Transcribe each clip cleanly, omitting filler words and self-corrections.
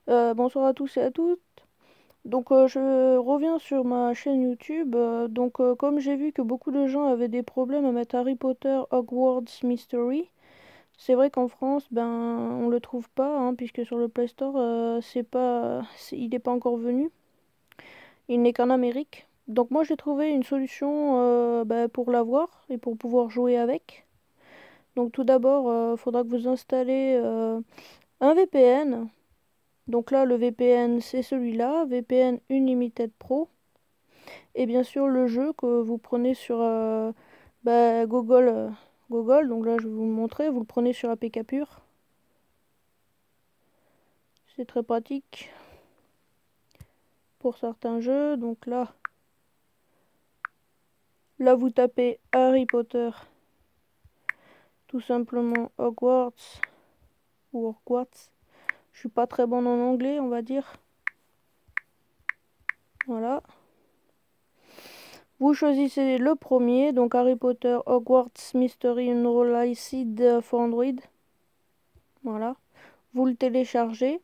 Bonsoir à tous et à toutes. Donc je reviens sur ma chaîne YouTube. Comme j'ai vu que beaucoup de gens avaient des problèmes à mettre Harry Potter Hogwarts Mystery, c'est vrai qu'en France, on le trouve pas, hein, puisque sur le Play Store, il n'est pas encore venu. Il n'est qu'en Amérique. Donc moi j'ai trouvé une solution pour l'avoir et pour pouvoir jouer avec. Donc tout d'abord, il faudra que vous installez un VPN. Donc là, le VPN, c'est celui-là, VPN Unlimited Pro. Et bien sûr, le jeu que vous prenez sur Google. Donc là, je vais vous le montrer. Vous le prenez sur APK Pure. C'est très pratique pour certains jeux. Donc là, vous tapez Harry Potter, tout simplement Hogwarts ou Hogwarts. Je suis pas très bon en anglais, on va dire. Voilà. Vous choisissez le premier, donc Harry Potter Hogwarts Mystery Unreleased for Android. Voilà. Vous le téléchargez.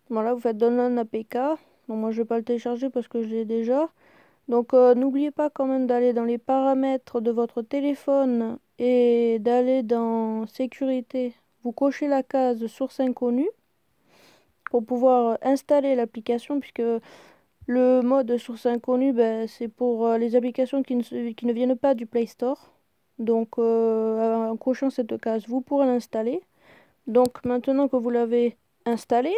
Voilà, vous faites download APK. Donc moi je vais pas le télécharger parce que je l'ai déjà. Donc n'oubliez pas quand même d'aller dans les paramètres de votre téléphone et d'aller dans sécurité. Vous cochez la case source inconnue pour pouvoir installer l'application, puisque le mode source inconnue, c'est pour les applications qui ne viennent pas du Play Store. Donc en cochant cette case, vous pourrez l'installer. Donc maintenant que vous l'avez installé,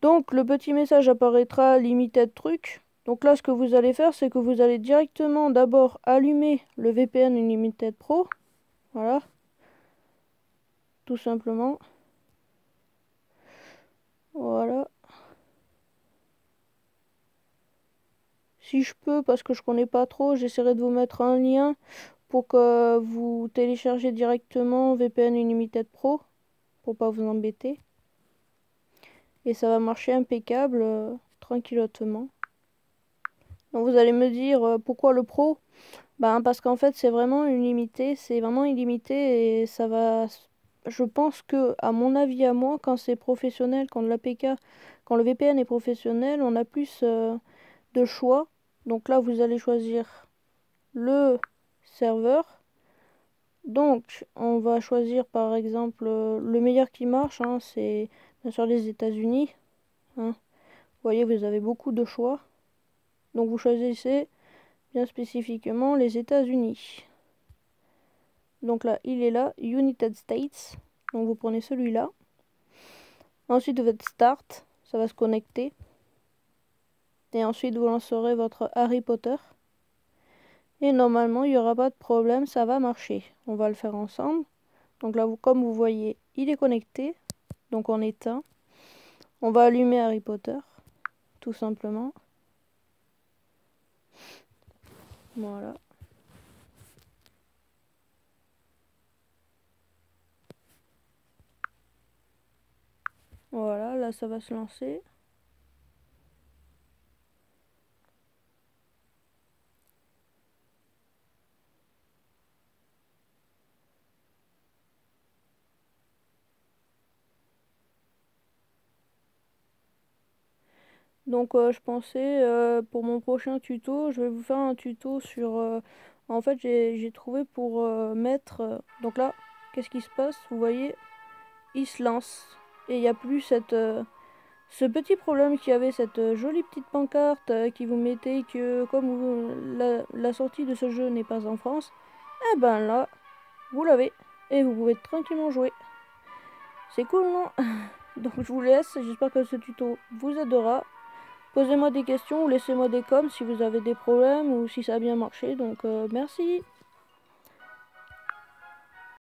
donc le petit message apparaîtra limited truc. Donc là, ce que vous allez faire, c'est que vous allez directement d'abord allumer le VPN Unlimited Pro. Voilà. Tout simplement. Voilà. Si je peux, parce que je connais pas trop, j'essaierai de vous mettre un lien pour que vous téléchargez directement VPN Unlimited Pro pour pas vous embêter. Et ça va marcher impeccable, tranquillotement. Donc vous allez me dire pourquoi le Pro? Parce qu'en fait c'est vraiment illimité, et ça va. Je pense que, à mon avis à moi, quand c'est professionnel, quand le VPN est professionnel, on a plus de choix. Donc là vous allez choisir le serveur. Donc on va choisir par exemple le meilleur qui marche, hein, c'est bien sûr les États-Unis. Hein. Vous voyez, vous avez beaucoup de choix. Donc vous choisissez bien spécifiquement les États-Unis. Donc là, il est là, United States. Donc vous prenez celui-là. Ensuite, vous faites Start, ça va se connecter. Et ensuite, vous lancerez votre Harry Potter. Et normalement, il n'y aura pas de problème, ça va marcher. On va le faire ensemble. Donc là, comme vous voyez, il est connecté. Donc on éteint. On va allumer Harry Potter, tout simplement. Voilà. Voilà, là ça va se lancer. Donc je pensais pour mon prochain tuto, je vais vous faire un tuto sur... en fait j'ai trouvé pour mettre... donc là, qu'est-ce qui se passe? Vous voyez, il se lance. Et il n'y a plus ce petit problème qu'il y avait, cette jolie petite pancarte qui vous mettait que comme la sortie de ce jeu n'est pas en France, et ben là, vous l'avez. Et vous pouvez tranquillement jouer. C'est cool, non? Donc je vous laisse, j'espère que ce tuto vous aidera. Posez-moi des questions ou laissez-moi des coms si vous avez des problèmes ou si ça a bien marché. Donc merci.